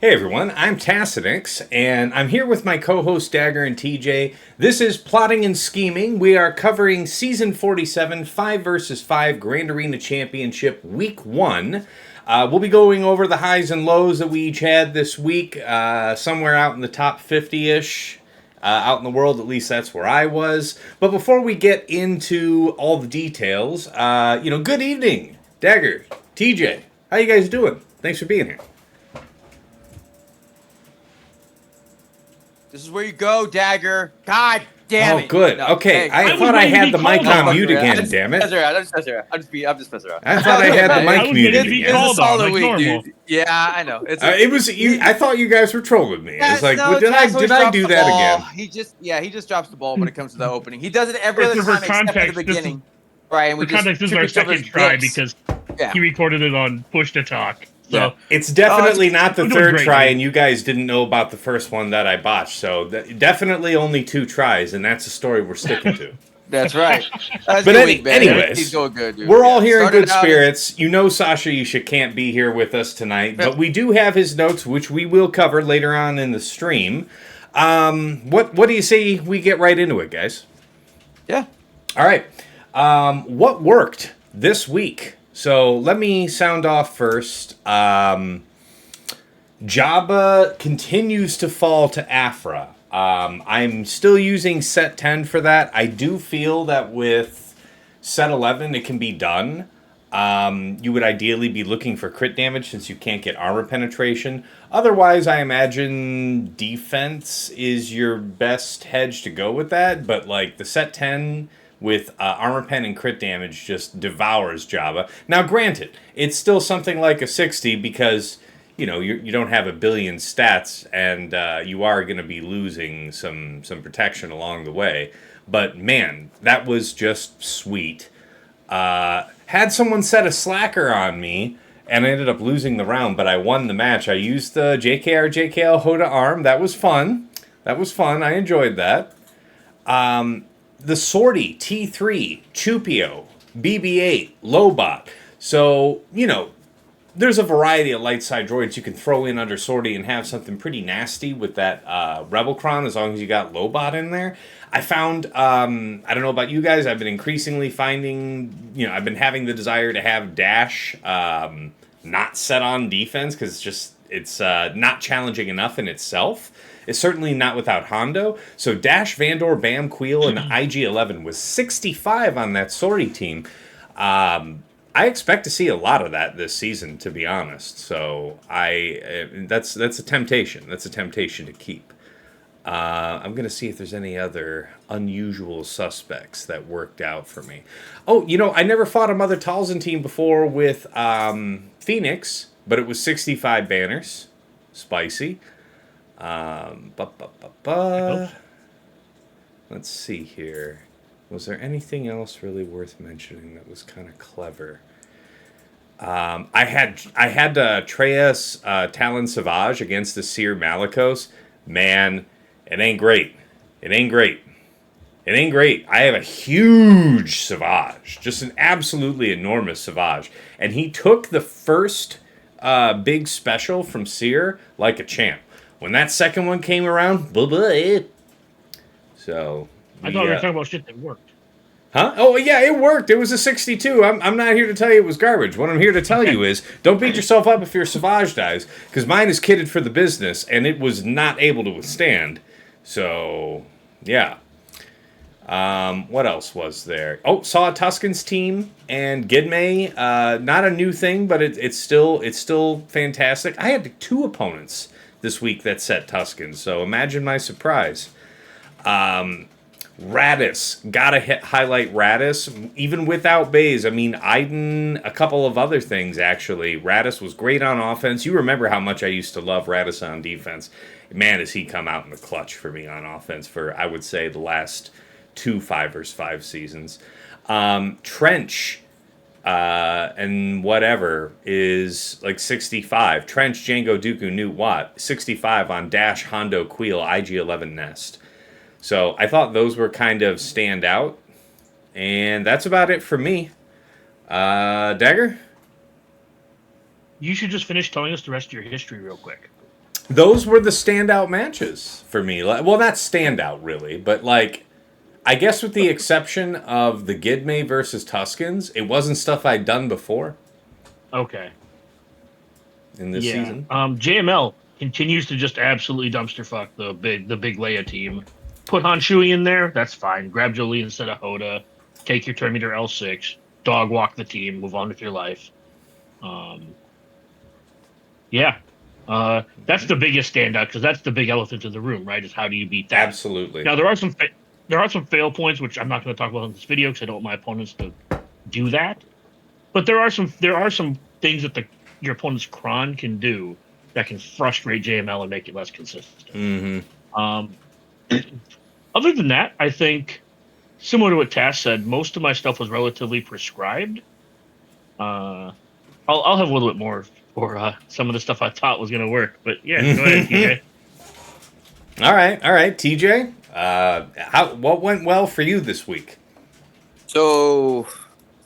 Hey everyone, I'm Tassinix, and I'm here with my co-host Dagger and TJ. This is Plotting and Scheming. We are covering Season 47, 5 versus 5 Grand Arena Championship, Week 1. We'll be going over the highs and lows that we each had this week, somewhere out in the top 50-ish. Out in the world, at least that's where I was. But before we get into all the details, good evening, Dagger, TJ. How you guys doing? Thanks for being here. This is where you go, Dagger. God damn it. Oh, good. No, Okay, hey, I was thought I waiting to had be the mic called on on. mute again, damn it. I'm just messing around. I'm just messing around. I thought I had the mic was muted waiting to be again. It's a called on, solid like week, normal. dude. Yeah, I know. It's It was you. I thought you guys were trolling me. It's like, no, did Taz always I drops do the that ball. again? He just drops the ball when it comes to the opening. He does it every other For time except at the context, this is- beginning. Right, and we For just context, this is trip our each other's second try dicks. because Yeah. he recorded it on Push to Talk. So Yeah. It's definitely it's- not the I'm doing third great, try, dude. and you guys didn't know about the first one that I botched. So definitely only 2 tries, and that's a story we're sticking to. That's right. That's But good week, man. anyways, He's going good, dude. We're all here in Started good out spirits. You know, Sasha, can't be here with us tonight, but we do have his notes, which we will cover later on in the stream. What do you say we get right into it, guys? Yeah. All right. What worked this week? So let me sound off first. Jabba continues to fall to Afra. I'm still using set 10 for that. I do feel that with set 11 it can be done. You would ideally be looking for crit damage since you can't get armor penetration. Otherwise, I imagine defense is your best hedge to go with that. But like the set 10 with armor pen and crit damage just devours Jabba. Now, granted, it's still something like a 60 because you don't have a billion stats, and you are going to be losing some protection along the way. But man, that was just sweet. Had someone set a slacker on me, and I ended up losing the round, but I won the match. I used the JKR/JKL Hoda arm. That was fun. I enjoyed that. The Sortie T3, Chupio, BB-8, Lobot. So, there's a variety of light side droids you can throw in under Sortie and have something pretty nasty with that Rebel Cron as long as you got Lobot in there. I found, I don't know about you guys, I've been increasingly finding, I've been having the desire to have Dash not set on defense because it's not challenging enough in itself. It's certainly not without Hondo. So Dash, Vandor, Bam, Queel, and IG-11 was 65 on that Sortie team. I expect to see a lot of that this season, to be honest. So that's a temptation. That's a temptation to keep. I'm going to see if there's any other unusual suspects that worked out for me. Oh, I never fought a Mother Talzin team before with Phoenix, but it was 65 banners. Spicy. Let's see here. Was there anything else really worth mentioning that was kind of clever? I had Treyas Talon Savage against the Seer Malicos. Man, it ain't great. I have a huge Savage, just an absolutely enormous Savage, and he took the first big special from Seer like a champ. When that second one came around, bye-bye. So I thought we were talking about shit that worked. Huh? Oh, yeah, it worked. It was a 62. I'm not here to tell you it was garbage. What I'm here to tell you is don't beat yourself up if your Savage dies, because mine is kitted for the business, and it was not able to withstand. So, yeah. What else was there? Oh, saw a Tuscans team and Gidme. Not a new thing, but it's still fantastic. I had 2 opponents this week that set Tuscans, so imagine my surprise. Radis, gotta highlight Radis, even without Baze. I mean, Iden, a couple of other things, actually. Radis was great on offense. You remember how much I used to love Radis on defense. Man, has he come out in the clutch for me on offense for, I would say, the last 2 5 vs. 5 seasons. Trench, and whatever, is like 65. Trench, Django, Dooku, Newt, Watt, 65 on Dash, Hondo, Queel, IG-11 Nest. So I thought those were kind of stand out. And that's about it for me. Dagger? You should just finish telling us the rest of your history real quick. those were the standout matches for me. Well, not standout really, but like, I guess with the exception of the Gidme versus Tuskens, it wasn't stuff I'd done before Okay. in this season. JML continues to just absolutely dumpster fuck the big Leia team. Put Han Shui in there, that's fine. Grab Jolie instead of Hoda. Take your turn meter L6. Dog walk the team. Move on with your life. Yeah. That's the biggest standout because that's the big elephant in the room, right? Is how do you beat that? Absolutely. Now there are some fail points which I'm not going to talk about in this video because I don't want my opponents to do that. But there are some things that your opponent's cron can do that can frustrate JML and make it less consistent. Mm-hmm. Other than that, I think similar to what Tash said, most of my stuff was relatively prescribed. I'll have a little bit more for some of the stuff I thought was going to work, but yeah, go ahead, TJ. All right, TJ. What went well for you this week? So,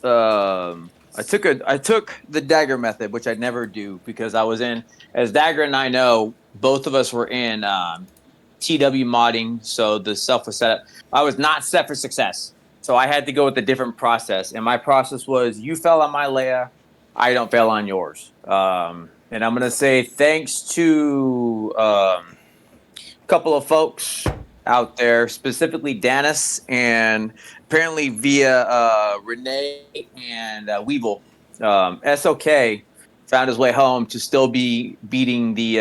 I took the dagger method, which I never do because I was in, as Dagger and I know, both of us were in TW modding, so the stuff was set up. I was not set for success, so I had to go with a different process, and my process was: you fell on my Leia, I don't fail on yours. And I'm gonna say thanks to a couple of folks out there, specifically Danis, and apparently via Renee and Weevil, SOK found his way home to still be beating the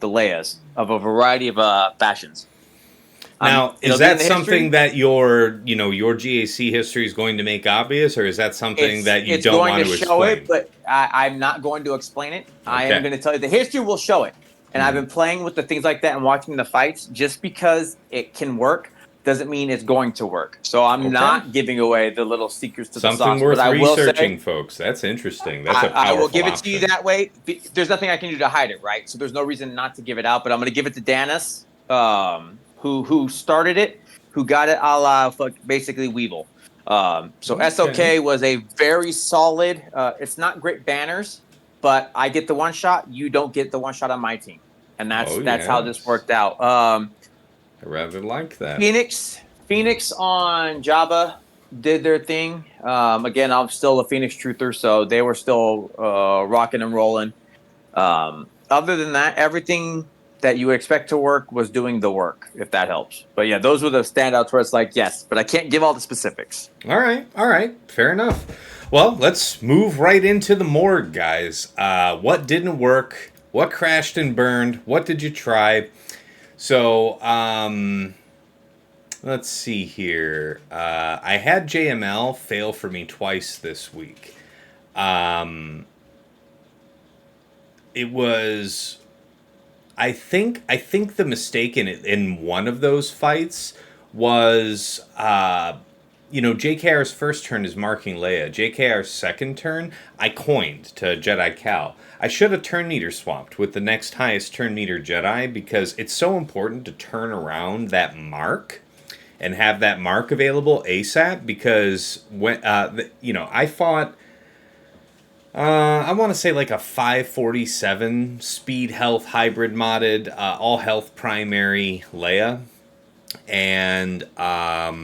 Leias of a variety of fashions. Now, is that something that your GAC history is going to make obvious, or is that something that you don't want to show explain? it, but I'm not going to explain it. Okay. I am going to tell you the history will show it. And I've been playing with the things like that and watching the fights. Just because it can work doesn't mean it's going to work. So I'm not giving away the little secrets to the sauce. Something worth but I researching, will say, folks. That's interesting. That's a powerful I will give it to you option. that way. There's nothing I can do to hide it, right? So there's no reason not to give it out. But I'm going to give it to Danis, who started it, who got it a la basically Weevil. So SOK was a very solid. It's not great banners, but I get the one shot. You don't get the one shot on my team, and that's how this worked out. I rather like that. Phoenix on Jabba did their thing. Again, I'm still a Phoenix truther, so they were still rocking and rolling. Other than that, everything that you expect to work was doing the work, if that helps. But yeah, those were the standouts where it's like, yes, but I can't give all the specifics. All right. Fair enough. Well, let's move right into the morgue, guys. What didn't work? What crashed and burned? What did you try? So, let's see here. I had JML fail for me twice this week. It was... I think the mistake in one of those fights was, JKR's first turn is marking Leia. JKR's second turn, I coined to Jedi Cal. I should have turn meter swapped with the next highest turn meter Jedi because it's so important to turn around that mark and have that mark available ASAP because when I fought. I want to say like a 547 speed health hybrid modded, all health primary Leia. And, by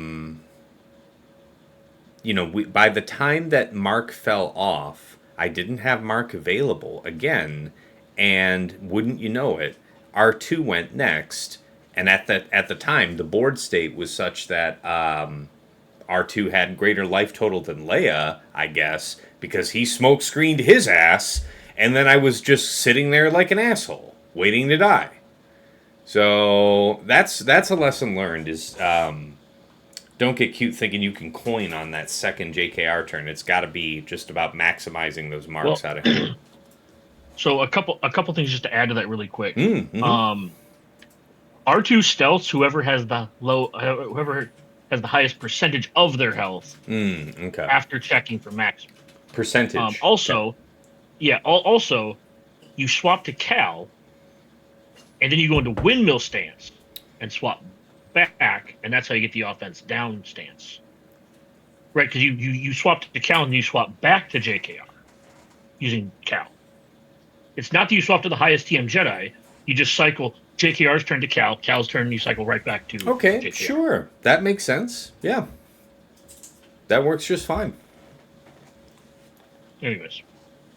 the time that Mark fell off, I didn't have Mark available again. And wouldn't you know it, R2 went next. And at the time, the board state was such that R2 had greater life total than Leia, I guess, because he smoke screened his ass, and then I was just sitting there like an asshole, waiting to die. So that's a lesson learned is don't get cute thinking you can coin on that second JKR turn. It's got to be just about maximizing those marks out of here. So a couple things just to add to that really quick. Mm-hmm. R2 stealths whoever has the highest percentage of their health after checking for maximum. Percentage. Also, you swap to Cal, and then you go into windmill stance and swap back, and that's how you get the offense down stance. Right, because you swap to Cal and you swap back to JKR using Cal. It's not that you swap to the highest TM Jedi. You just cycle JKR's turn to Cal's turn, you cycle right back to Okay, JKR. sure. That makes sense. Yeah. That works just fine. Anyways,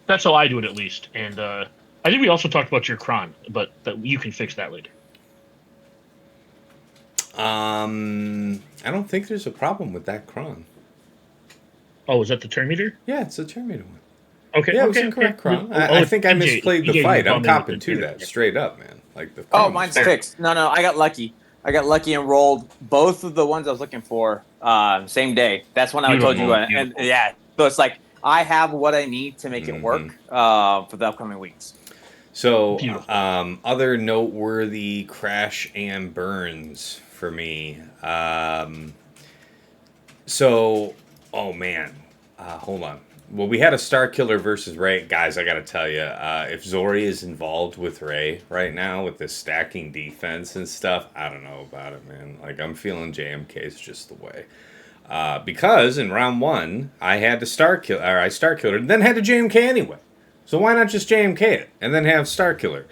that's how I do it at least. And I think we also talked about your cron, but you can fix that later. I don't think there's a problem with that cron. Oh, is that the turn meter? Yeah, it's a turn meter one. Okay, Yeah, it okay, was a correct cron. Oh, I think I TJ misplayed the you fight. I'm called me with copping the to meter. that straight up, man. Like the Oh, cron mine's was- fixed. No, I got lucky. I got lucky and rolled both of the ones I was looking for same day. That's when I told you. And yeah, so it's like I have what I need to make it work for the upcoming weeks. So, other noteworthy crash and burns for me. Oh man, hold on. Well, we had a Star Killer versus Ray. Guys, I got to tell you, if Zori is involved with Ray right now with this stacking defense and stuff, I don't know about it, man. Like, I'm feeling JMK's just the way. Because in round 1, I had to Star Killer, or I Star Killer, and then had to JMK anyway. So why not just JMK it and then have Star Killer?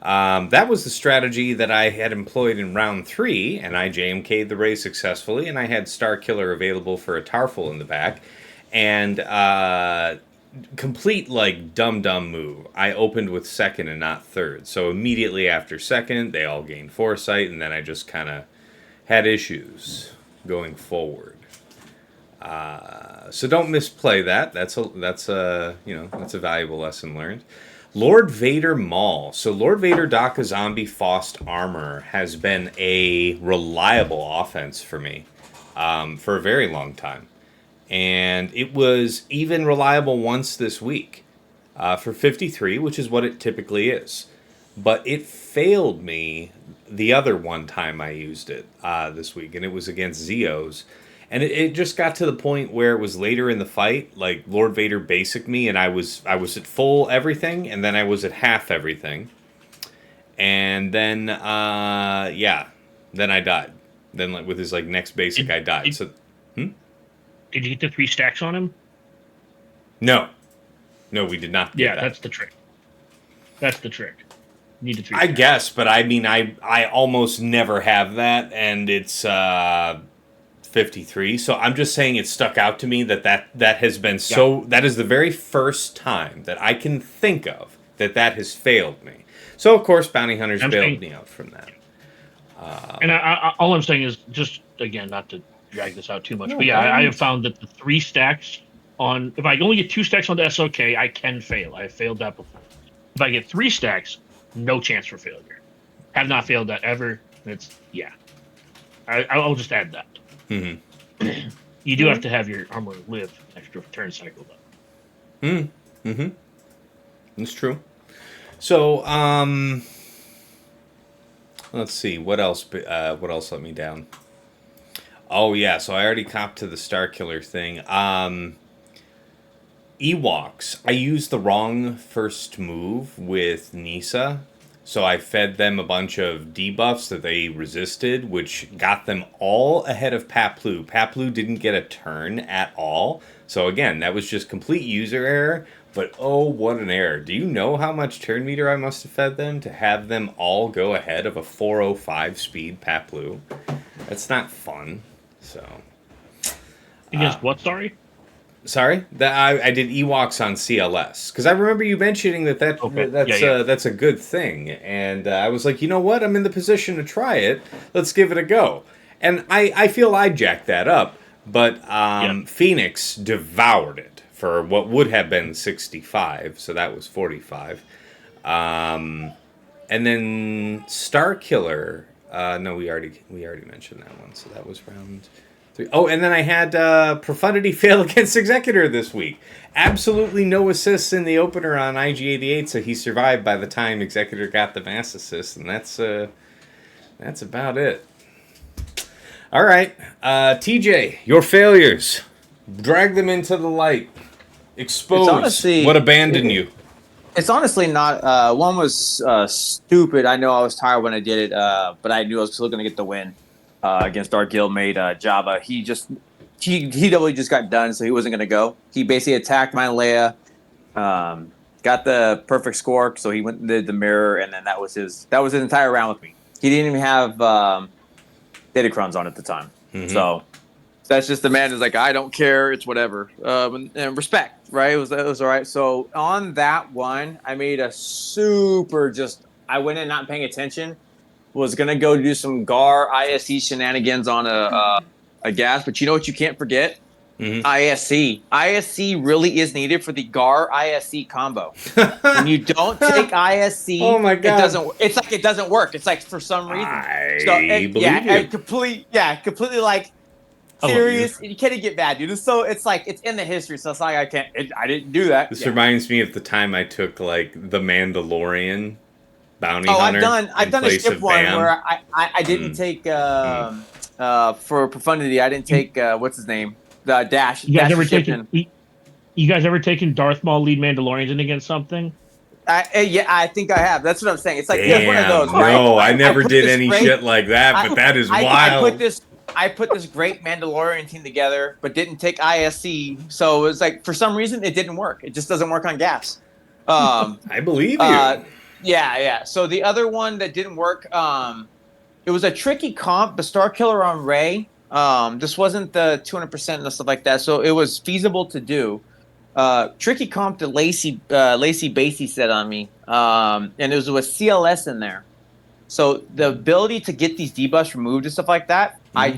That was the strategy that I had employed in round 3, and I JMK'd the Ray successfully, and I had Star Killer available for a Tarful in the back. And complete, like, dumb move. I opened with second and not third. So immediately after second, they all gained foresight, and then I just kind of had issues going forward. So don't misplay that. That's a valuable lesson learned. Lord Vader Maul. So Lord Vader Daka Zombie Faust Armor has been a reliable offense for me for a very long time. And it was even reliable once this week for 53, which is what it typically is. But it failed me the other one time I used it this week, and it was against Zeos. And it just got to the point where it was later in the fight, like Lord Vader basic me, and I was at full everything, and then I was at half everything. And then, then I died. Then like with his like next basic, I died. Did you get the 3 stacks on him? No, we did not get that. That's the trick. That's the trick. You need the 3 I guess, but I mean, I almost never have that, and it's 53. So I'm just saying it stuck out to me that has been so. That is the very first time that I can think of that has failed me. So of course, bounty hunters bailed me out from that. And all I'm saying is just again, not to drag this out too much, but I have found that the 3 stacks on, if I only get 2 stacks on the SOK, I can fail. I have failed that before. If I get 3 stacks, no chance for failure. Have not failed that ever. I'll just add that. Mm-hmm. You do have to have your armor live extra turn cycle though. That's true. So, let's see what else. What else let me down? Oh yeah, so I already copped to the Star Killer thing. Ewoks. I used the wrong first move with Nisa, so I fed them a bunch of debuffs that they resisted, which got them all ahead of Paplu. Paplu didn't get a turn at all, so again, that was just complete user error, but oh, what an error. Do you know how much turn meter I must have fed them to have them all go ahead of a 405 speed Paplu? That's not fun. So against what? Sorry, that I did Ewoks on CLS because I remember you mentioning that's a good thing, and I was like, you know what, I'm in the position to try it. Let's give it a go, and I feel I jacked that up, but Phoenix devoured it for what would have been 65, so that was 45, and then Star Killer. No, we already mentioned that one, so that was round 3. Oh, and then I had Profundity fail against Executor this week. Absolutely no assists in the opener on IG-88, so he survived by the time Executor got the mass assist, and that's about it. All right, TJ, your failures. Drag them into the light. Expose what abandoned you. It's honestly not. One was stupid. I know I was tired when I did it, but I knew I was still going to get the win against our guildmate Java. He really just got done, so he wasn't going to go. He basically attacked my Leia, got got the perfect score. So he went and did the mirror, and then that was his entire round with me. He didn't even have Datacrons on at the time. Mm-hmm. So that's just the man is like, I don't care, it's whatever. And respect, right? It was all right. So on that one, I made a super I went in not paying attention. Was gonna go do some GAR ISE shenanigans on a gas, but you know what you can't forget? Mm-hmm. ISC. ISC really is needed for the GAR ISC combo. When you don't take ISC, oh my God. it doesn't work. It's like for some reason. Completely like serious. You can't get bad, dude. So it's like it's in the history. So it's like I didn't do that. This reminds me of the time I took like the Mandalorian bounty hunter. I've done a ship one where I didn't take for profundity. I didn't take what's his name, the Dash. You guys ever taken Darth Maul lead Mandalorians in against something? I think I have. That's what I'm saying. It's like damn, one of those. No, I never did any shit like that. But that is wild. I put this great Mandalorian team together, but didn't take ISC. So it was like for some reason it didn't work. It just doesn't work on gas. I believe you. Yeah. So the other one that didn't work, it was a tricky comp, the Star Killer on Rey. This wasn't the 200% and stuff like that, so it was feasible to do. Tricky comp that Lacey Basie said on me, and it was with CLS in there. So the ability to get these debuffs removed and stuff like that, I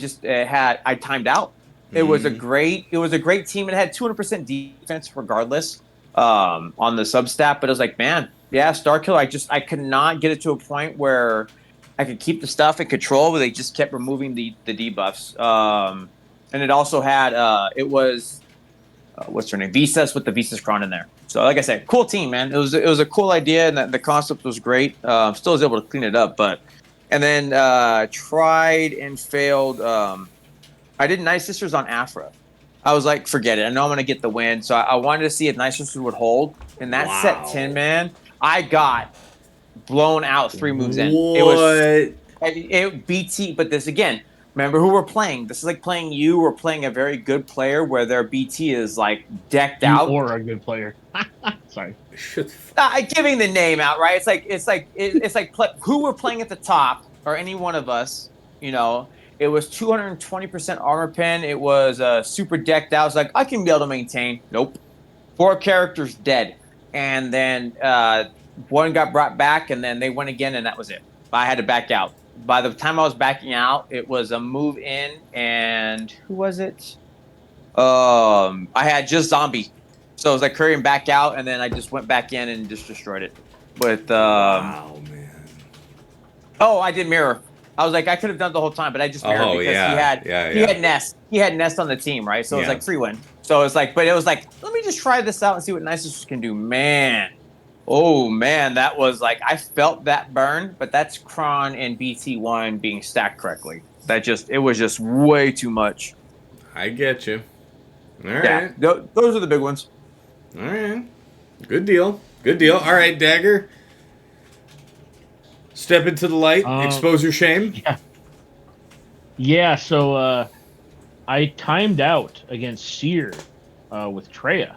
timed out. It was a great team. It had 200% defense regardless on the substat, but it was like, man, yeah, Star Killer. I could not get it to a point where I could keep the stuff in control, but they just kept removing the debuffs. And it also had what's her name, Visas with the Visas Cron in there. So like I said, cool team, man. It was a cool idea, and the concept was great. Still was able to clean it up, and then tried and failed. I did Night Sisters on Afra. I was like, forget it. I know I'm gonna get the win, so I wanted to see if Night Sisters would hold. In that set 10, man, I got blown out 3 moves in. It BT, but this again. Remember who we're playing. This is like playing you. We're playing a very good player where their BT is like decked out. Or a good player. Sorry. Giving the name out, right? It's like who we're playing at the top, or any one of us. You know, it was 220% armor pen. It was super decked out. It's like I can be able to maintain. Nope. 4 characters dead, and then one got brought back, and then they went again, and that was it. I had to back out. By the time I was backing out, it was a move in, and who was it? I had just zombie, so I was like hurrying back out, and then I just went back in and just destroyed it. With wow, man. Oh, I did mirror. I was like, I could have done the whole time, but I just mirrored because he had Nest. He had Nest on the team, right? So it was like free win. So it's like, but it was like, let me just try this out and see what Night Sisters can do, man. Oh man, that was like, I felt that burn, but that's Kron and BT1 being stacked correctly. It was just way too much. I get you. All right. Yeah, those are the big ones. All right. Good deal. All right, Dagger. Step into the light. Expose your shame. Yeah. So I timed out against Seer with Treya.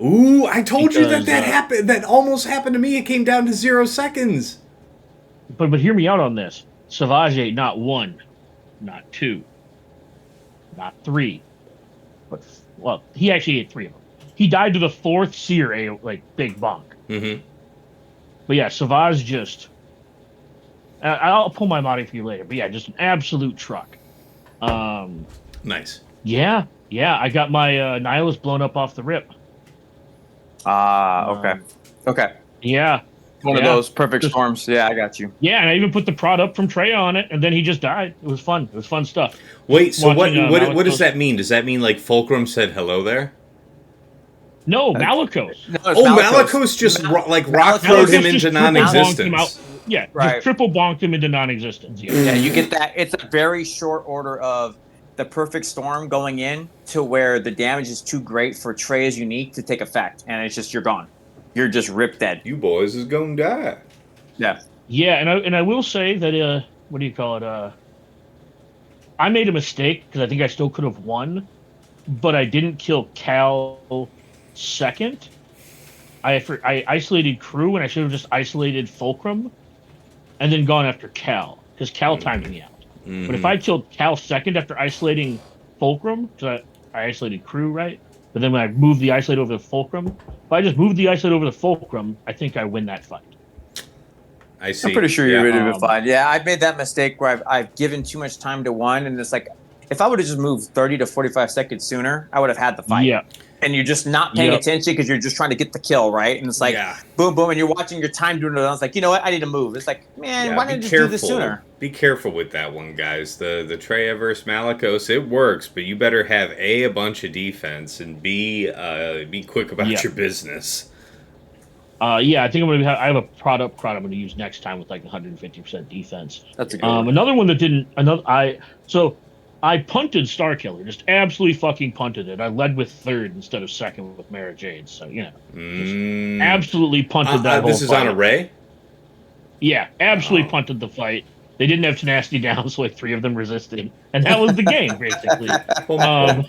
Ooh, I told you that happened. That almost happened to me. It came down to 0 seconds. But hear me out on this. Savage ate not 1, not 2, not 3, but he actually ate 3 of them. He died to the 4th Seer, big bonk. Mm-hmm. But yeah, Savage just. I'll pull my body for you later. But yeah, just an absolute truck. Nice. Yeah. I got my Nihilist blown up off the rip. Okay. Yeah. One of those perfect storms. Yeah, I got you. Yeah, and I even put the prod up from Treya on it, and then he just died. It was fun. It was fun stuff. Wait, so what does that mean? Does that mean like Fulcrum said hello there? No, Malicos. No, Malicos just rock throwed him into non-existence. Yeah, right. Just triple bonked him into non-existence. Yeah, you get that. It's a very short order of the perfect storm going in to where the damage is too great for Treya's unique to take effect, and it's just you're gone. You're just ripped dead. You boys is gonna die. Yeah. Yeah, and I will say that what do you call it? I made a mistake because I think I still could have won, but I didn't kill Cal second. I isolated crew, and I should have just isolated Fulcrum, and then gone after Cal because Cal timed me out. But if I killed Cal second after isolating Fulcrum, because I isolated crew, right? But then when I moved the isolate over the Fulcrum, if I just moved the isolate over the Fulcrum, I think I win that fight. I see. I'm pretty sure you would have been Um, fine. Yeah, I've made that mistake where I've given too much time to one, and it's like if I would have just moved 30 to 45 seconds sooner, I would have had the fight. Yeah. And you're just not paying attention because you're just trying to get the kill, right? And it's like boom, boom, and you're watching your time doing it. And it's like, you know what? I need to move. It's like, man, why didn't I just do this sooner? Be careful with that one, guys. The Treya versus Malicos, it works, but you better have a bunch of defense and be quick about your business. I think I have a product I'm going to use next time with like 150% defense. That's a good one. Another one that didn't. I punted Starkiller, just absolutely fucking punted it. I led with third instead of second with Mara Jade. So, just absolutely punted that whole This is fight. on a Ray? Yeah, absolutely punted the fight. They didn't have tenacity down, so like 3 of them resisted. And that was the game, basically. Well,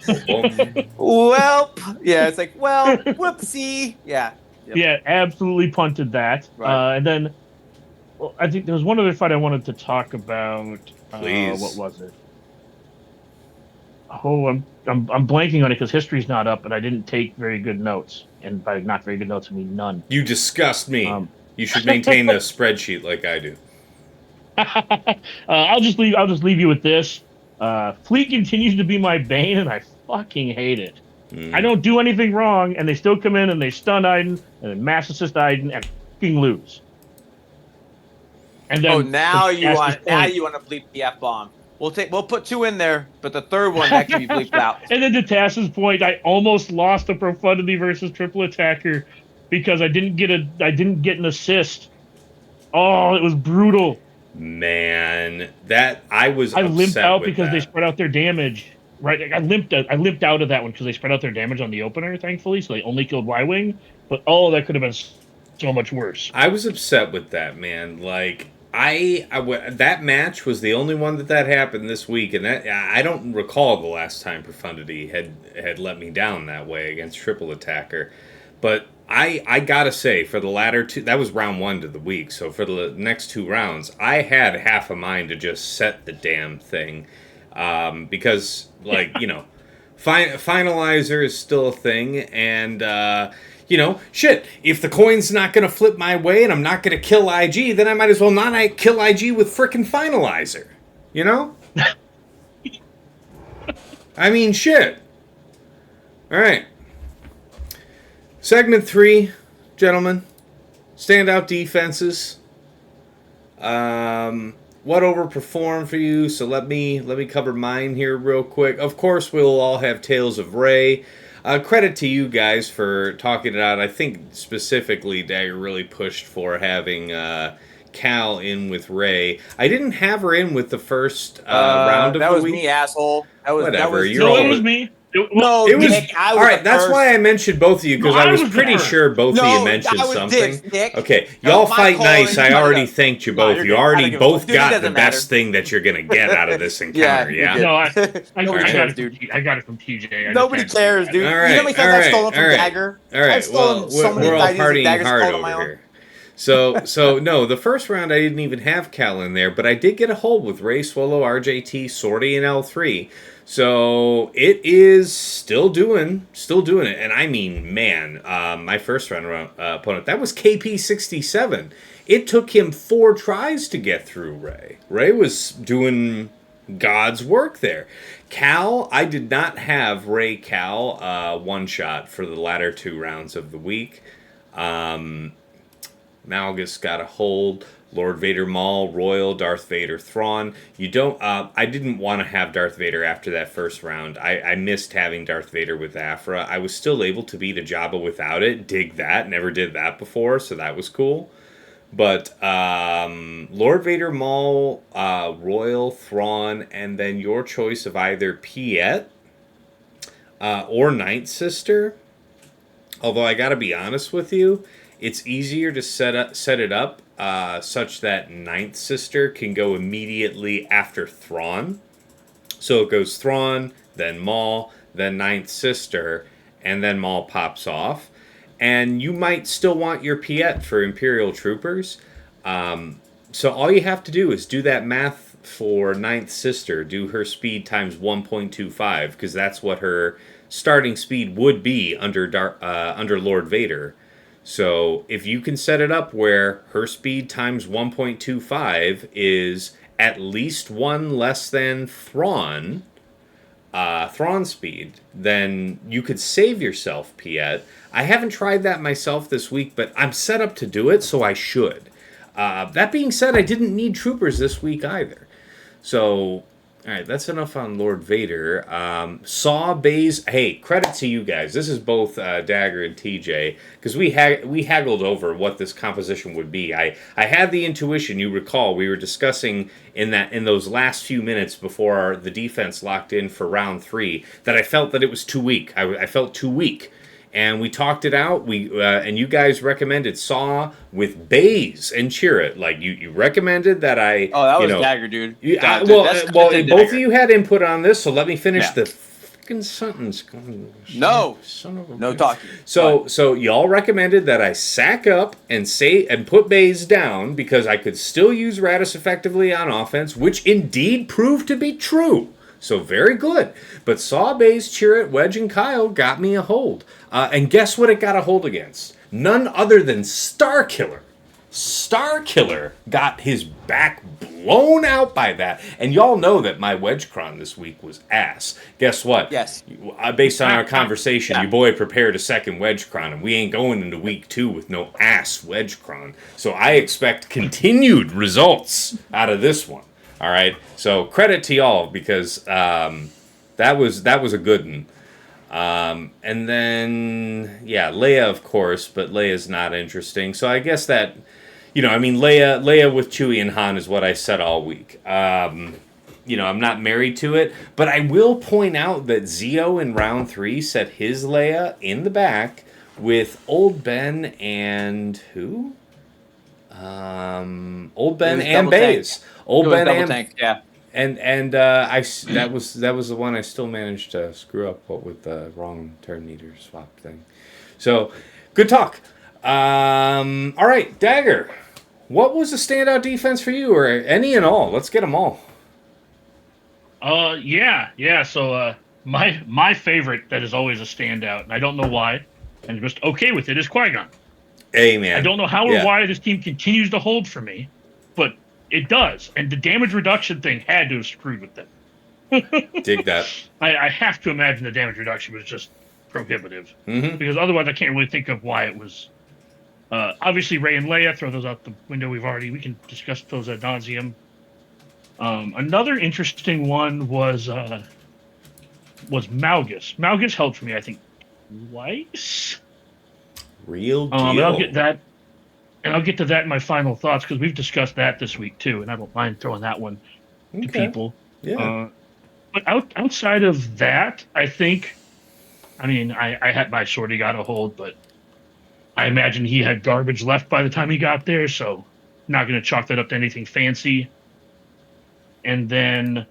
yeah, it's like, well, whoopsie. Yeah. Yep. Yeah, absolutely punted that. Right. And then I think there was one other fight I wanted to talk about. Please. What was it? Oh, I'm blanking on it because history's not up, and I didn't take very good notes. And by not very good notes, I mean none. You disgust me. You should maintain a spreadsheet like I do. I'll just leave you with this. Fleet continues to be my bane, and I fucking hate it. I don't do anything wrong, and they still come in and they stun Iden and then mass assist Iden and fucking lose. And then now you want to bleep the F-bomb. We'll put 2 in there, but the third one that can be bleeped out. And then to Tass's point, I almost lost a Profundity versus Triple Attacker because I didn't get an assist. Oh, it was brutal. Man, I limped out because they spread out their damage. Right, I limped out of that one because they spread out their damage on the opener, thankfully, so they only killed Y-Wing. But that could have been so much worse. I was upset with that, man. Like that match was the only one that happened this week, and that I don't recall the last time Profundity had let me down that way against Triple Attacker. But I gotta say, for the latter 2, that was round 1 to the week. So for the next 2 rounds, I had half a mind to just set the damn thing. Because, finalizer is still a thing, and, shit, if the coin's not going to flip my way and I'm not going to kill IG, then I might as well not kill IG with frickin' finalizer, you know? I mean, shit. Alright. Segment 3, gentlemen. Standout defenses. What overperformed for you? So let me cover mine here real quick. Of course, we'll all have Tales of Ray. Credit to you guys for talking it out. I think specifically Dagger really pushed for having Cal in with Ray. I didn't have her in with the first round of the week. That was me, asshole. Whatever. It was me. It was Nick, all right. That's why I mentioned both of you, because I was pretty sure both of you mentioned something. Nick. Okay, y'all fight nice. I already thanked you both. You already both got the best thing that you're gonna get out of this encounter. Yeah. No, I got it from TJ. Nobody cares, dude. All right. You know how many times I've stolen from Dagger? All right. I've stolen so many we're all ideas partying Dagger's hard called on my over own. here. So no, the first round I didn't even have Cal in there, but I did get a hold with Ray, Swallow, RJT, Sortie, and L3. So it is still doing it, and I mean, man, my first round opponent, that was KP67. It took him 4 tries to get through Ray. Ray was doing God's work there. Cal, I did not have Ray Cal one shot for the latter 2 rounds of the week. Malgus got a hold. Lord Vader Maul, Royal, Darth Vader Thrawn. You don't. I didn't want to have Darth Vader after that first round. I missed having Darth Vader with Afra. I was still able to beat a Jabba without it. Dig that. Never did that before, so that was cool. But Lord Vader Maul, Royal, Thrawn, and then your choice of either Piet or Night Sister. Although I gotta be honest with you, it's easier to set it up such that Ninth Sister can go immediately after Thrawn. So it goes Thrawn, then Maul, then Ninth Sister, and then Maul pops off. And you might still want your Piet for Imperial Troopers. So all you have to do is do that math for Ninth Sister. Do her speed times 1.25, because that's what her starting speed would be under Lord Vader. So if you can set it up where her speed times 1.25 is at least one less than Thrawn speed, then you could save yourself Piet. I haven't tried that myself this week, but I'm set up to do it, so I should. That being said, I didn't need troopers this week either. So, alright, that's enough on Lord Vader. Saw, Baze, hey, credit to you guys. This is both Dagger and TJ, because we haggled over what this composition would be. I had the intuition, you recall, we were discussing in those last few minutes before the defense locked in for round 3, that I felt that it was too weak. I felt too weak. And we talked it out. And you guys recommended Saw with Baze and Chirrut. Like you recommended that I. Oh, that was Dagger, dude. Well, both of you had input on this, so let me finish the fucking sentence. No, son of a no talking. So y'all recommended that I sack up and put Baze down because I could still use Radis effectively on offense, which indeed proved to be true. So very good. But Saw, Baze, Chirrut, Wedge, and Kyle got me a hold. And guess what it got a hold against? None other than Starkiller. Starkiller got his back blown out by that. And y'all know that my Wedgecron this week was ass. Guess what? Yes. Based on our conversation, your boy prepared a second Wedgecron, and we ain't going into week 2 with no ass Wedgecron. So I expect continued results out of this one. All right, so credit to y'all because that was a good one. And then Leia, of course, but Leia's not interesting. So I guess that, Leia with Chewie and Han is what I said all week. I'm not married to it, but I will point out that Zio in round 3 set his Leia in the back with Old Ben and who? Old Ben and Baze. Old Ben and tank, yeah. And that was the one I still managed to screw up with the wrong turn meter swap thing. So good talk. All right, Dagger. What was the standout defense for you, or any and all? Let's get them all. Yeah. So my favorite that is always a standout, and I don't know why, and I'm just okay with it, is Qui-Gon. Hey, man. I don't know how or why this team continues to hold for me, but it does. And the damage reduction thing had to have screwed with them. Dig that. I have to imagine the damage reduction was just prohibitive. Mm-hmm. Because otherwise I can't really think of why it was. Obviously, Rey and Leia, throw those out the window. We can discuss those ad nauseum. Another interesting one was Malgus. Malgus held for me, I think, twice. Real deal. And I'll get that, and I'll get to that in my final thoughts because we've discussed that this week too, and I don't mind throwing that one to people. Yeah. But outside of that, I think, I had my Shorty got a hold, but I imagine he had garbage left by the time he got there, so not going to chalk that up to anything fancy. And then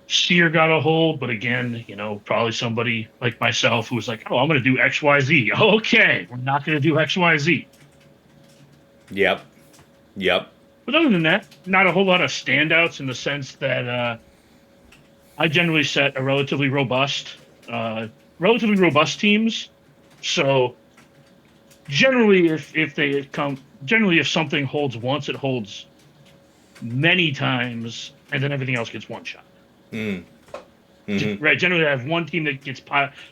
Seer got a hold, but again, probably somebody like myself who was like, oh, I'm going to do XYZ. Okay, we're not going to do XYZ. Yep. But other than that, not a whole lot of standouts in the sense that I generally set a relatively robust teams. So generally, if something holds once, it holds many times, and then everything else gets one shot. Mm-hmm. Right. Generally, I have one team that gets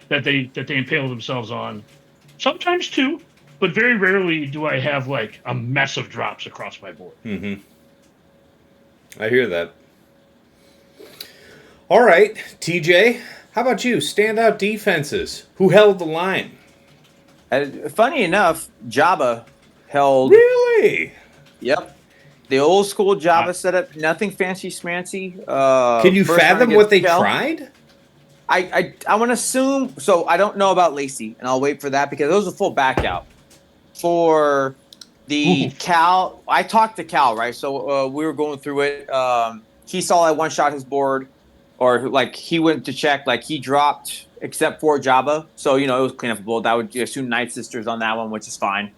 that they impale themselves on. Sometimes two, but very rarely do I have like a mess of drops across my board. Mm-hmm. I hear that. All right, TJ, how about you? Standout defenses. Who held the line? Funny enough, Jabba held. Really? Yep. The old school Jabba setup, nothing fancy schmancy. Can you fathom what they tried? I want to assume. So I don't know about Lacey, and I'll wait for that because it was a full back out. For the Cal, I talked to Cal, right? So we were going through it. He saw I one-shot his board or like he went to check, like he dropped except for Jabba, so it was cleanupable. That would assume Night Sisters on that one, which is fine,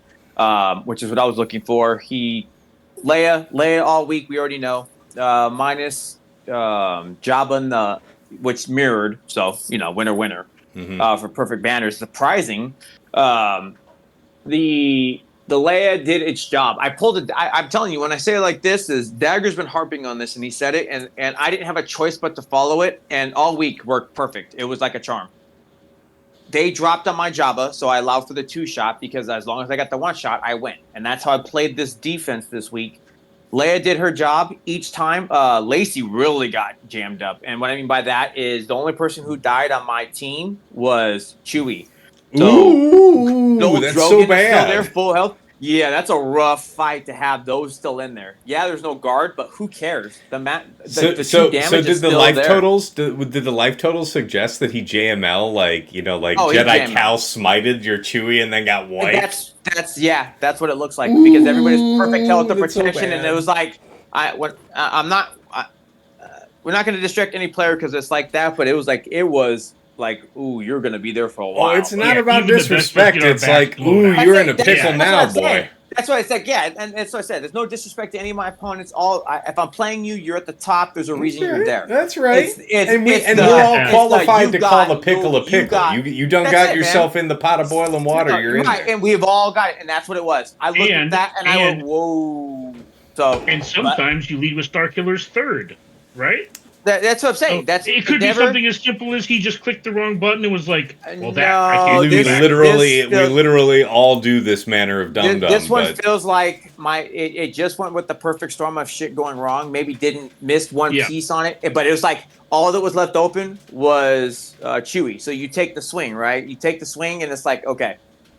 which is what I was looking for. Leia all week, we already know, minus Jabba in the which mirrored, so winner for perfect banners. Surprising, the Leia did its job. I pulled it. I'm telling you, when I say it like this, is Dagger's been harping on this, and he said it, and I didn't have a choice but to follow it, and all week worked perfect. It was like a charm. They dropped on my Jabba, so I allowed for the 2-shot because as long as I got the 1-shot, I win, and that's how I played this defense this week. Leia did her job each time. Lacey really got jammed up, and what I mean by that is the only person who died on my team was Chewie. So, ooh, that's so bad. Still there, full health. Yeah, that's a rough fight to have those still in there. Yeah, there's no guard, but who cares? The so damage did the life totals? Did the life totals suggest that he JML Jedi Cal smited your Chewie and then got wiped? That's what it looks like because everybody's perfect health and protection, and it was like we're not going to distract any player because it's like that, but it was like, ooh, you're going to be there for a while. Oh, it's not about disrespect. It's like, ooh, you're in a pickle now, boy. That's what I said. Yeah, and that's what I said. There's no disrespect to any of my opponents. If I'm playing you, you're at the top. There's a reason you're there. That's right. We're all qualified to call a pickle a pickle. You done got yourself in the pot of boiling water. You're in there. And we've all got it, and that's what it was. I looked at that, and I went, whoa. And sometimes you lead with Starkiller's third, right? That's what I'm saying. So it could be something as simple as he just clicked the wrong button and was like, "Well, we literally all do this manner of dumb. This one feels like it just went with the perfect storm of shit going wrong. Maybe didn't miss one piece on it, but it was like all that was left open was Chewie. So you take the swing, right? You take the swing, and it's like okay.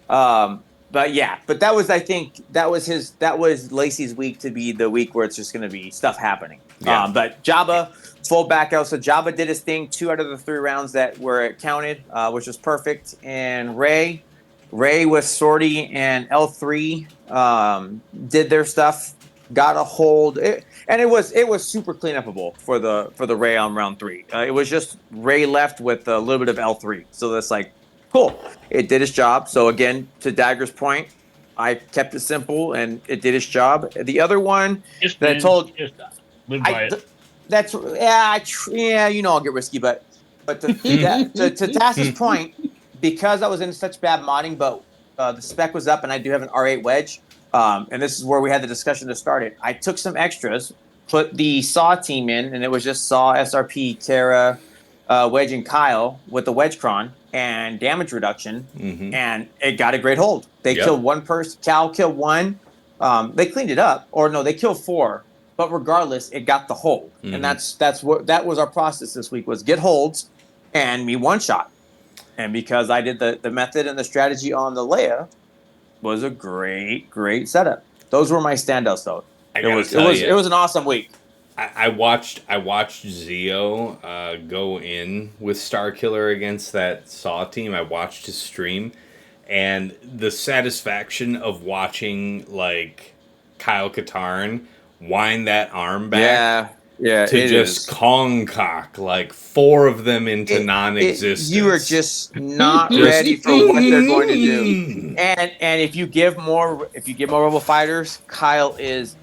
But that was that was Lacey's week to be the week where it's just going to be stuff happening. Yeah. But Jabba. Full back out. So Jabba did his thing 2 out of the 3 rounds that were counted, which was perfect. And Ray with Sortie and L3 did their stuff, got a hold, and it was super cleanupable for the Ray on round 3. It was just Ray left with a little bit of L3. So that's like cool. It did its job. So again, to Dagger's point, I kept it simple and it did its job. The other one that I told, live by it. That's I'll get risky, but to Tass's point, because I was in such bad modding, but the spec was up and I do have an R8 wedge, and this is where we had the discussion to start it. I took some extras, put the Saw team in, and it was just Saw, SRP, Kara, Wedge, and Kyle with the Wedge Cron and damage reduction, and it got a great hold. They killed one person. Cal killed one. They cleaned it up, or no, they killed 4. But regardless, it got the hold, and that was our process this week: was get holds and me 1-shot. And because I did the method and the strategy on the Leia, was a great setup. Those were my standouts, though. It was an awesome week. I watched Zio go in with Starkiller against that Saw team. I watched his stream, and the satisfaction of watching like Kyle Katarn wind that arm back to just Kong cock like 4 of them into non-existence. You are just not ready for what they're going to do. And if you give more Rebel fighters, Kyle is.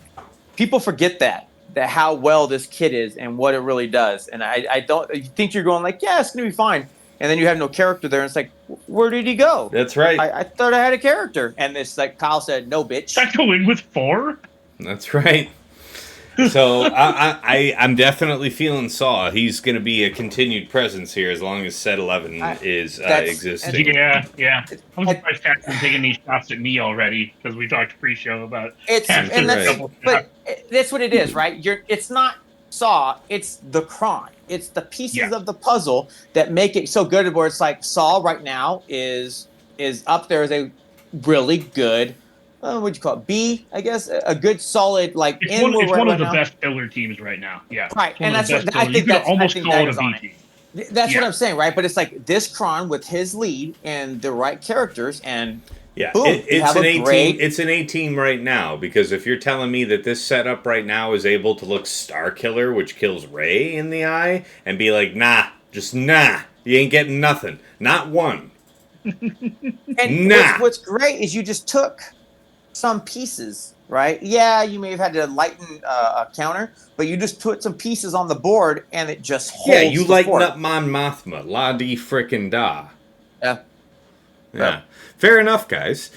People forget that how well this kid is and what it really does. And I don't. You think you're going like, yeah, it's gonna be fine. And then you have no character there, and it's like, where did he go? That's right. I thought I had a character, and it's like Kyle said, no, bitch. I go in with 4. That's right. So I'm definitely feeling Saw. He's going to be a continued presence here as long as Set 11 is existing. Yeah. I'm surprised Captain's taking these shots at me already because we talked pre-show about but that's what it is, right? It's not Saw. It's the Cron. It's the pieces of the puzzle that make it so good. Where it's like Saw right now is up there as a really good. What'd you call it? B, I guess, a good solid like. It's one of the best filler teams right now. Yeah, right, and that's what I think. That's almost call it a B team. That's what I'm saying, right? But it's like this Kron with his lead and the right characters, and Yeah, Boom, you it's have an a 18. great. It's an 18 right now because if you're telling me that this setup right now is able to look Star Killer, which kills Ray in the eye, and be like, nah, just nah, you ain't getting nothing, not one, And nah. what's great is you just took some pieces, right? Yeah, you may have had to lighten a counter, but you just put some pieces on the board, and it just Yeah, you holds the lighten fort. up Mon Mothma, la di frickin' da. Yeah. Yeah, fair enough, guys.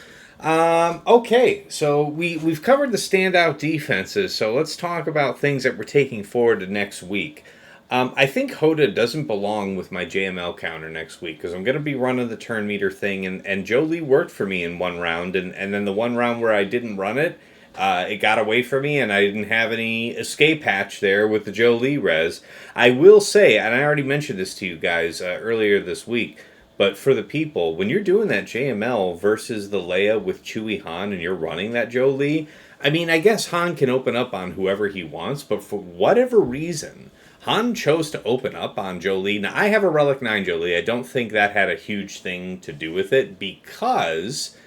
Okay, so we've covered the standout defenses. So let's talk about things that we're taking forward to next week. I think Hoda doesn't belong with my JML counter next week because I'm going to be running the turn meter thing, and Jolie worked for me in one round, and then the one round where I didn't run it, it got away from me, and I didn't have any escape hatch there with the Jolie res. I will say, and I already mentioned this to you guys earlier this week, but for the people, when you're doing that JML versus the Leia with Chewie Han and you're running that Jolie, I mean, I guess Han can open up on whoever he wants, but for whatever reason, Han chose to open up on Jolie. Now, I have a Relic 9 Jolie. I don't think that had a huge thing to do with it because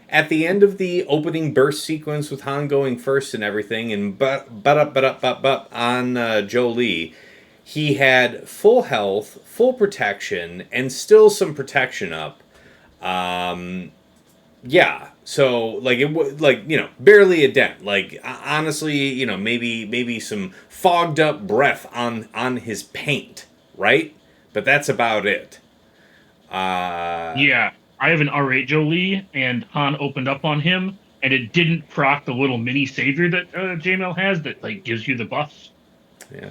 at the end of the opening burst sequence with Han going first and everything, and but on Jolie, he had full health, full protection, and still some protection up. Yeah, so like it was barely a dent. Like honestly, maybe some fogged up breath on his paint, right? But that's about it. Yeah, I have an R8 Jolie, and Han opened up on him, and it didn't proc the little mini savior that JML has that like gives you the buffs. Yeah.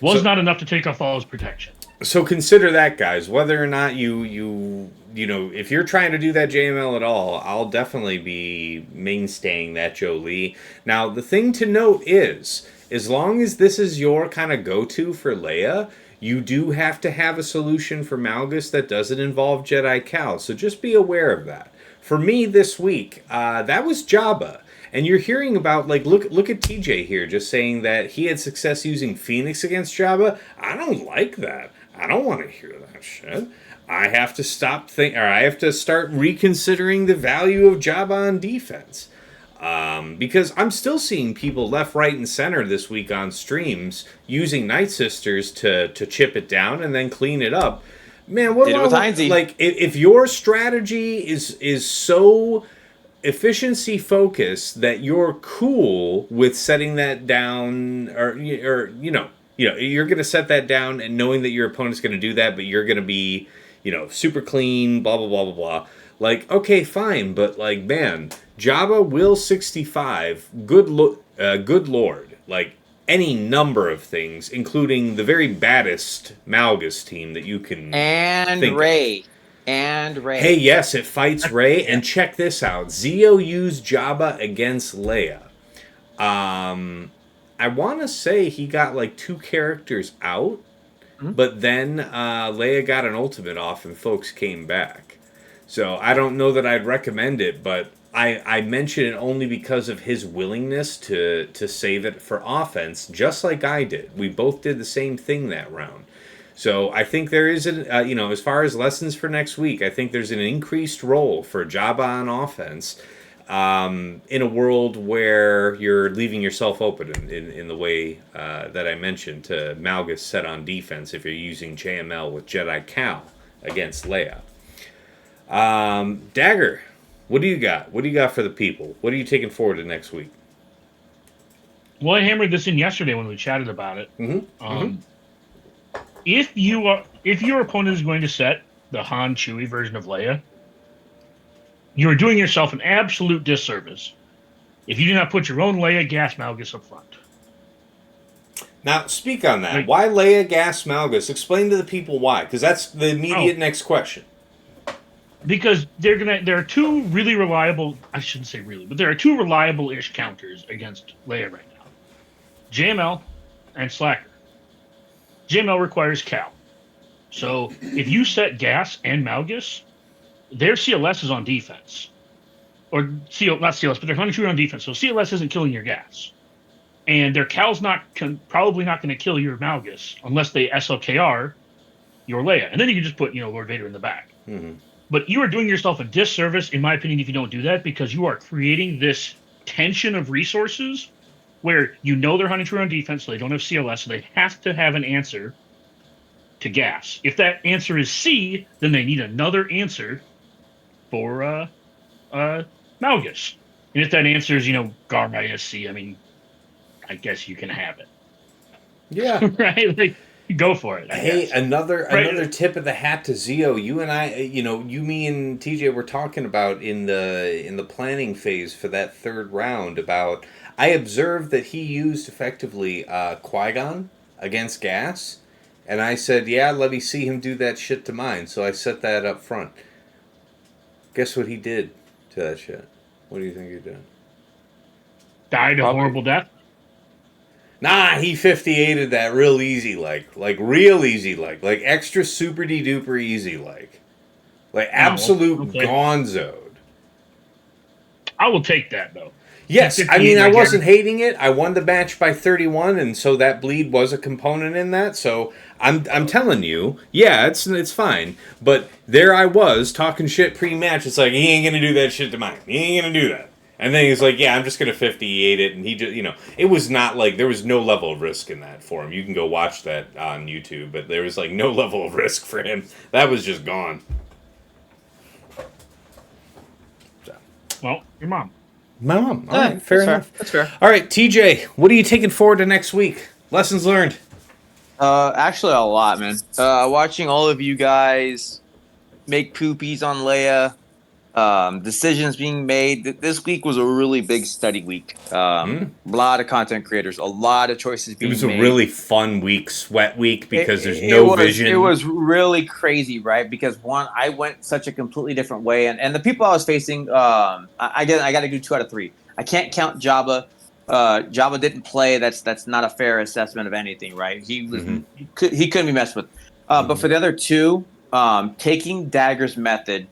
Was So not enough to take off all his protection. so consider that, guys. Whether or not if you're trying to do that JML at all, I'll definitely be mainstaying that Jolie. Now, the thing to note is, as long as this is your kind of go-to for Leia, you do have to have a solution for Malgus that doesn't involve Jedi Cal. So just be aware of that. For me this week, that was Jabba. And you're hearing about, like, look at TJ here, just saying that he had success using Phoenix against Jabba. I don't like that. I don't want to hear that shit. I have to I have to start reconsidering the value of Jabba on defense. Because I'm still seeing people left, right, and center this week on streams using Night Sisters to chip it down and then clean it up. Man, what Did do it with I Heinze. like? If your strategy is so efficiency focused that you're cool with setting that down, or you're going to set that down and knowing that your opponent's going to do that, but you're going to be super clean, blah blah blah blah blah. Like, okay, fine, but like, man, Jabba will 65. Good lord, like any number of things, including the very baddest Malgus team that you can think Ray. of. And Ray. Hey, yes, it fights Ray, and check this out. Zio used Jabba against Leia. I want to say he got like 2 characters out, but then Leia got an ultimate off and folks came back. So I don't know that I'd recommend it, but I mention it only because of his willingness to save it for offense, just like I did. We both did the same thing that round. So I think there is as far as lessons for next week, I think there's an increased role for Jabba on offense in a world where you're leaving yourself open in the way that I mentioned to Malgus set on defense if you're using JML with Jedi Cal against Leia. Dagger, what do you got? What do you got for the people? What are you taking forward to next week? Well, I hammered this in yesterday when we chatted about it. Mm-hmm. If your opponent is going to set the Han Chewie version of Leia, you are doing yourself an absolute disservice if you do not put your own Leia gas Malgus up front. Now, speak on that. Why Leia gas Malgus? Explain to the people why, because that's the immediate next question. Because there are 2 really reliable, I shouldn't say really, but there are 2 reliable-ish counters against Leia right now. JML and Slacker. JML requires Cal. So if you set gas and Malgus, their CLS is on defense. Or not CLS, but they're hunting you on defense. So CLS isn't killing your gas. And their Cal's probably not going to kill your Malgus unless they SLKR your Leia. And then you can just put, Lord Vader in the back. Mm-hmm. But you are doing yourself a disservice, in my opinion, if you don't do that, because you are creating this tension of resources where they're hunting true on defense, so they don't have CLS, so they have to have an answer to gas. If that answer is C, then they need another answer for Malgus. And if that answer is, Gar ISC, I mean, I guess you can have it. Yeah. Right? Like, go for it. Hey, guess. another tip of the hat to Zio. You and I, me and TJ were talking about in the planning phase for that third round about. I observed that he used effectively Qui-Gon against gas, and I said, "Yeah, let me see him do that shit to mine." So I set that up front. Guess what he did to that shit? What do you think he did? Died a horrible death. Nah, he 58'd that real easy, like real easy, like extra super duper easy, like absolute gonzoed. I will take that though. Yes, I mean I wasn't hating it. I won the match by 31, and so that bleed was a component in that. So I'm telling you, yeah, it's fine. But there I was talking shit pre-match. It's like he ain't gonna do that shit to mine. He ain't gonna do that. And then he's like, yeah, I'm just going to 58 it. And he just, it was not like, there was no level of risk in that for him. You can go watch that on YouTube, but there was like no level of risk for him. That was just gone. So. Well, your mom. My mom. All right, fair enough. That's fair. All right, TJ, what are you taking forward to next week? Lessons learned. Actually, a lot, man. Watching all of you guys make poopies on Leia. Decisions being made. This week was a really big study week. A lot of content creators, a lot of choices being made. It was a really fun week, sweat week, because there's no vision. It was really crazy, right? Because I went such a completely different way, and the people I was facing, I got to do 2 out of 3. I can't count Jabba. Jabba didn't play. That's not a fair assessment of anything, right? He was he couldn't be messed with. But for the other 2, taking Dagger's method.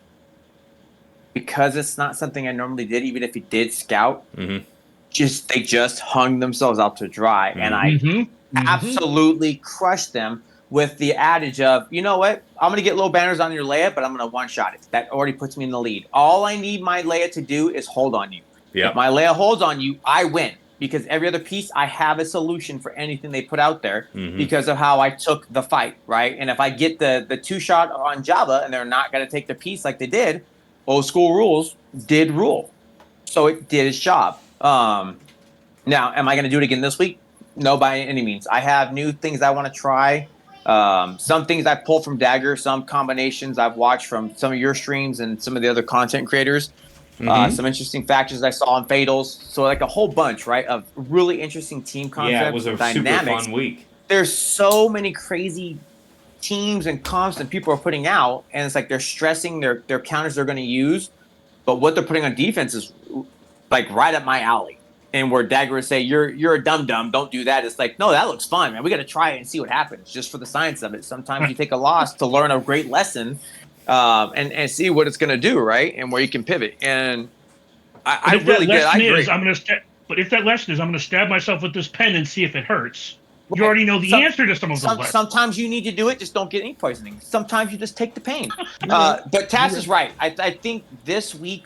Because it's not something I normally did, even if he did scout, they just hung themselves out to dry, and I absolutely crushed them with the adage of, you know what, I'm gonna get low banners on your Leia, but I'm gonna one-shot it. That already puts me in the lead. All I need my Leia to do is hold on you. If my Leia holds on you, I win, because every other piece I have a solution for anything they put out there because of how I took the fight, right? And if I get the 2-shot on Jabba and they're not gonna take the piece like they did. Old school rules did rule. So it did its job. Now, am I going to do it again this week? No, by any means. I have new things I want to try. Some things I pulled from Dagger, some combinations I've watched from some of your streams and some of the other content creators. Some interesting factors I saw on Fatals. So like a whole bunch, right, of really interesting team concepts. Yeah, it was a super fun week. There's so many crazy teams and comps that people are putting out, and it's like they're stressing their counters they're going to use, but what they're putting on defense is like right up my alley. And where Dagger would say, you're a dum-dum, don't do that. It's like, no, that looks fun, man. We got to try it and see what happens, just for the science of it. Sometimes you take a loss to learn a great lesson and see what it's going to do, right? And where you can pivot. And I really did. I agree. But if that lesson is, I'm going to stab myself with this pen and see if it hurts. You already know the answer to some of those. Sometimes you need to do it. Just don't get any poisoning. Sometimes you just take the pain. But Taz is right. I think this week,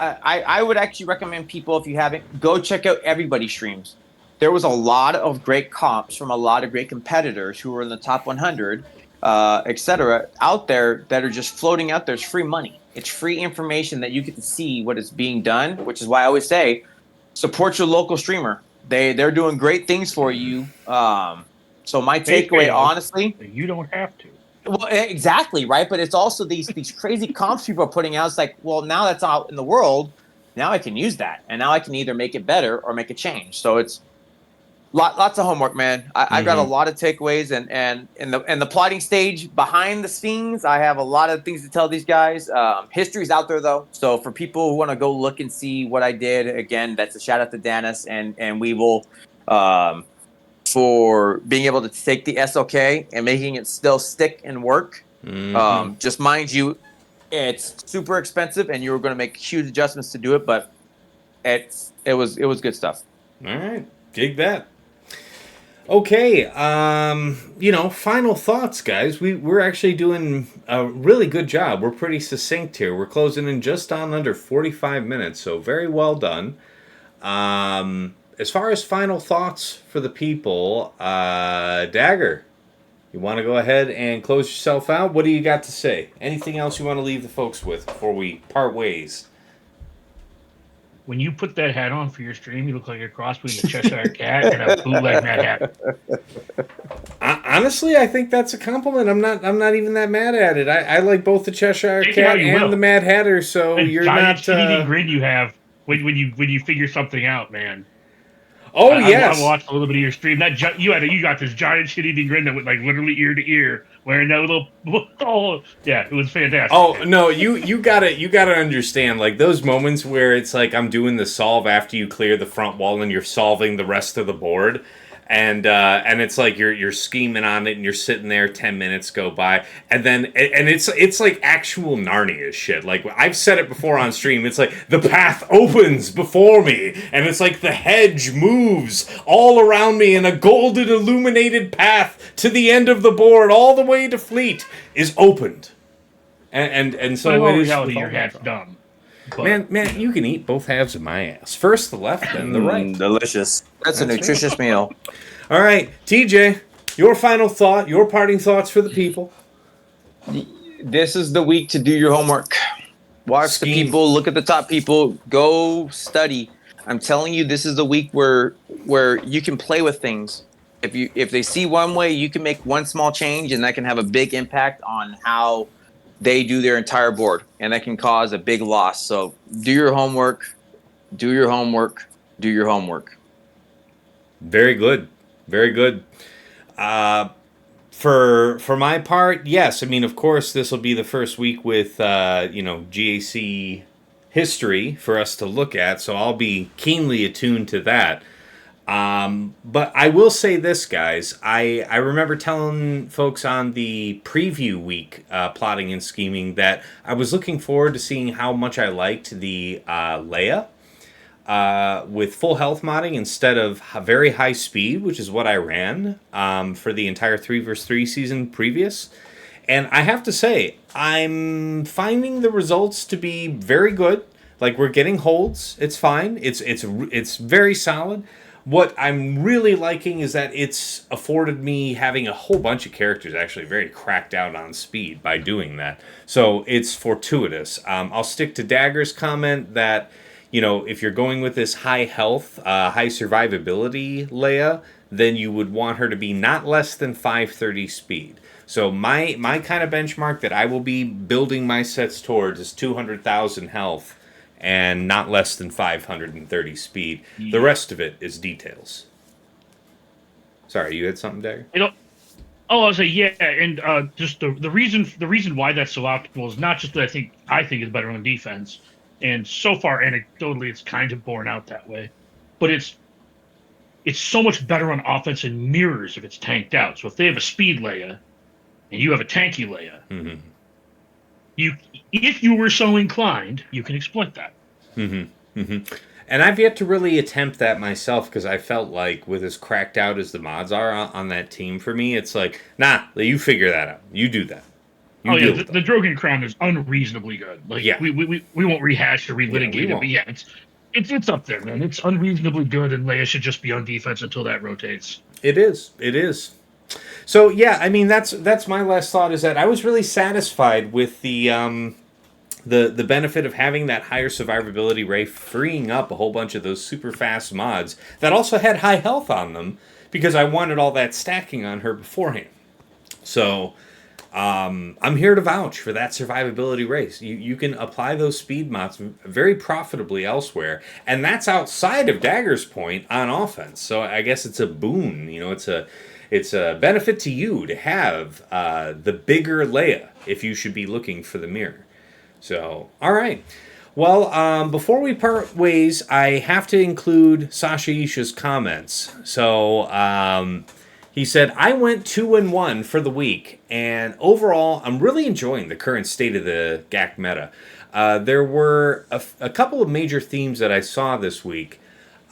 I would actually recommend people, if you haven't, go check out everybody's streams. There was a lot of great comps from a lot of great competitors who were in the top 100, et cetera, out there that are just floating out there. It's free money. It's free information that you get to see what is being done, which is why I always say, support your local streamer. They're doing great things for you. So my takeaway, honestly, you don't have to. Well, exactly, right. But it's also these crazy comps people are putting out. It's like, well, now that's out in the world. Now I can use that, and now I can either make it better or make a change. So it's lots of homework, man. I've got a lot of takeaways, and in the plotting stage behind the scenes, I have a lot of things to tell these guys. History's out there though, so for people who want to go look and see what I did, again, that's a shout out to Danis, and we will for being able to take the SOK and making it still stick and work. Just mind you, it's super expensive, and you're going to make huge adjustments to do it, but it was good stuff. All right, dig that. Okay, final thoughts, guys. We're actually doing a really good job. We're pretty succinct here. We're closing in just on under 45 minutes, so very well done. As far as final thoughts for the people, Dagger, you want to go ahead and close yourself out? What do you got to say? Anything else you want to leave the folks with before we part ways? When you put that hat on for your stream, you look like a cross between a Cheshire Cat and a bootleg Mad Hatter. Honestly, I think that's a compliment. I'm not even that mad at it. I like both the Cheshire Cat and the Mad Hatter, so that you're giant not. shitty grin you have when you figure something out, man. Oh yes, I watched a little bit of your stream. You got this giant shit-eating grin that went like literally ear to ear, wearing that little. Oh yeah, it was fantastic. Oh no, you gotta understand, like those moments where it's like I'm doing the solve after you clear the front wall and you're solving the rest of the board, and it's like you're scheming on it and you're sitting there, 10 minutes go by, and it's like actual Narnia shit. Like I've said it before on stream, it's like the path opens before me and it's like the hedge moves all around me and a golden illuminated path to the end of the board all the way to Fleet is opened. And so in it is reality, your hat's dumb. But, man, you can eat both halves of my ass. First the left, then the right. Delicious. That's a nutritious meal. All right, TJ, your final thought, your parting thoughts for the people. This is the week to do your homework. Watch the people, look at the top people, go study. I'm telling you, this is the week where you can play with things. If they see one way, you can make one small change, and that can have a big impact on how they do their entire board, and that can cause a big loss. So do your homework, do your homework, do your homework. Very good. Very good. For my part, yes. I mean, of course, this will be the first week with, GAC history for us to look at, so I'll be keenly attuned to that. But I will say this, guys. I remember telling folks on the preview week, plotting and scheming, that I was looking forward to seeing how much I liked the Leia with full health modding instead of very high speed, which is what I ran for the entire 3v3 season previous. And I have to say, I'm finding the results to be very good. Like, we're getting holds. It's fine. It's very solid. What I'm really liking is that it's afforded me having a whole bunch of characters actually very cracked out on speed by doing that. So it's fortuitous. I'll stick to Dagger's comment that, if you're going with this high health, high survivability Leia, then you would want her to be not less than 530 speed. So my kind of benchmark that I will be building my sets towards is 200,000 health and not less than 530 speed. Yeah. The rest of it is details. Sorry, you had something, Dagger? I was say yeah, and just the reason why that's so optimal is not just that I think is better on defense, and so far anecdotally it's kind of borne out that way, but it's so much better on offense and mirrors if it's tanked out. So if they have a speed Leia and you have a tanky Leia, mm-hmm. If you were so inclined, you can exploit that. Mm-hmm. Mm-hmm. And I've yet to really attempt that myself because I felt like with as cracked out as the mods are on that team for me, it's like, nah, you figure that out. You do that. The Drogon Crown is unreasonably good. Like, yeah. we won't rehash or relitigate it, but yeah, it's up there, man. It's unreasonably good, and Leia should just be on defense until that rotates. It is. So yeah, I mean that's my last thought is that I was really satisfied with the benefit of having that higher survivability rate, freeing up a whole bunch of those super fast mods that also had high health on them because I wanted all that stacking on her beforehand. So I'm here to vouch for that survivability rate. You can apply those speed mods very profitably elsewhere, and that's outside of Dagger's point on offense. So I guess it's a boon. It's a benefit to you to have the bigger Leia if you should be looking for the mirror. So, all right. Well, before we part ways, I have to include Sasha Isha's comments. So, he said, I went 2-1 for the week, and overall, I'm really enjoying the current state of the GAC meta. There were a couple of major themes that I saw this week.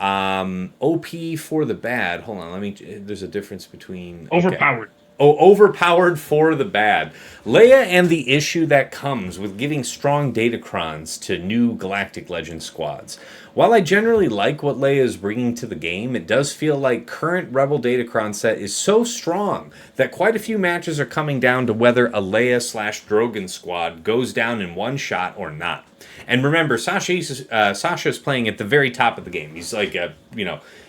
OP for the bad. Hold on, there's a difference between... Overpowered. Oh, overpowered for the bad. Leia and the issue that comes with giving strong datacrons to new Galactic Legend squads. While I generally like what Leia is bringing to the game, it does feel like current Rebel datacron set is so strong that quite a few matches are coming down to whether a Leia/Drogon squad goes down in one shot or not. And remember, Sasha is playing at the very top of the game. He's like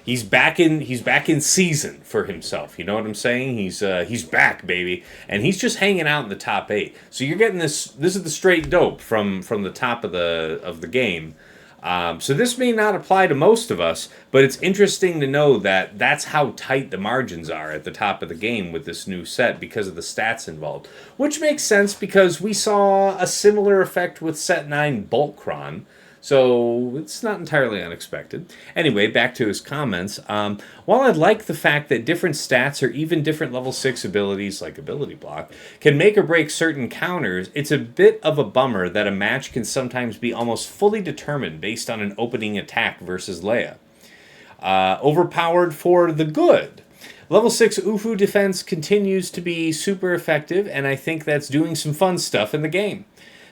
he's back in season for himself. You know what I'm saying? He's back, baby, and he's just hanging out in the top 8. So you're getting this. This is the straight dope from the top of the game. So this may not apply to most of us, but it's interesting to know that that's how tight the margins are at the top of the game with this new set because of the stats involved. Which makes sense because we saw a similar effect with Set 9 Boltcron, so it's not entirely unexpected. Anyway, back to his comments. While I like the fact that different stats or even different level 6 abilities, like Ability Block, can make or break certain counters, it's a bit of a bummer that a match can sometimes be almost fully determined based on an opening attack versus Leia. Overpowered for the good. Level 6 UFU defense continues to be super effective, and I think that's doing some fun stuff in the game.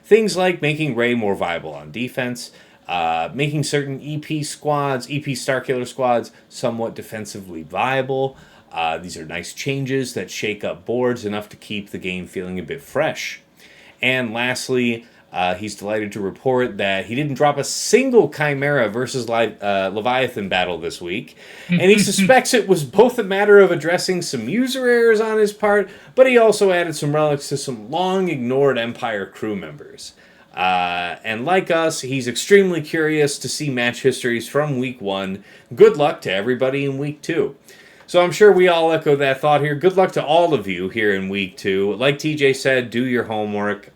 Things like making Rey more viable on defense, making certain EP Starkiller squads somewhat defensively viable. These are nice changes that shake up boards enough to keep the game feeling a bit fresh. And lastly, he's delighted to report that he didn't drop a single Chimera versus Leviathan battle this week, and he suspects it was both a matter of addressing some user errors on his part, but he also added some relics to some long-ignored Empire crew members. And like us, he's extremely curious to see match histories from Week 1. Good luck to everybody in Week 2. So I'm sure we all echo that thought here. Good luck to all of you here in Week 2. Like TJ said, do your homework,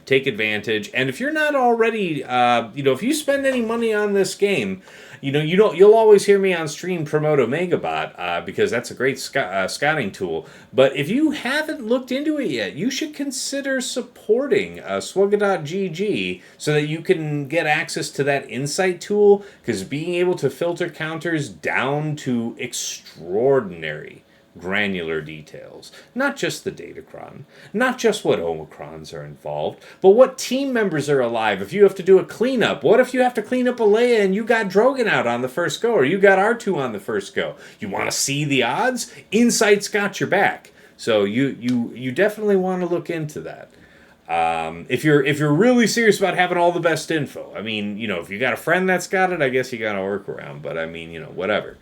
take advantage. And if you're not already, if you spend any money on this game, you'll always hear me on stream promote OmegaBot because that's a great scouting tool. But if you haven't looked into it yet, you should consider supporting Swugga.gg so that you can get access to that insight tool, because being able to filter counters down to extraordinary granular details, not just the datacron, not just what omicrons are involved, but what team members are alive. If you have to do a cleanup, what if you have to clean up a Leia and you got Drogon out on the first go, or you got R2 on the first go? You want to see the odds? Insight's got your back. So you definitely want to look into that. If you're really serious about having all the best info, I mean, if you got a friend that's got it, I guess you got to work around. But I mean, whatever.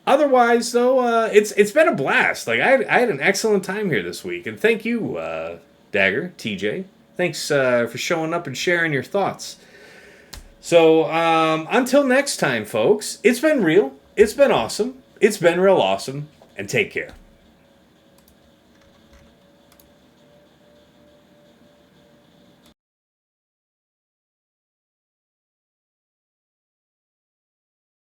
Otherwise, though, it's been a blast. Like I had an excellent time here this week, and thank you, Dagger, TJ. Thanks for showing up and sharing your thoughts. So until next time, folks, it's been real, it's been awesome, it's been real awesome, and take care.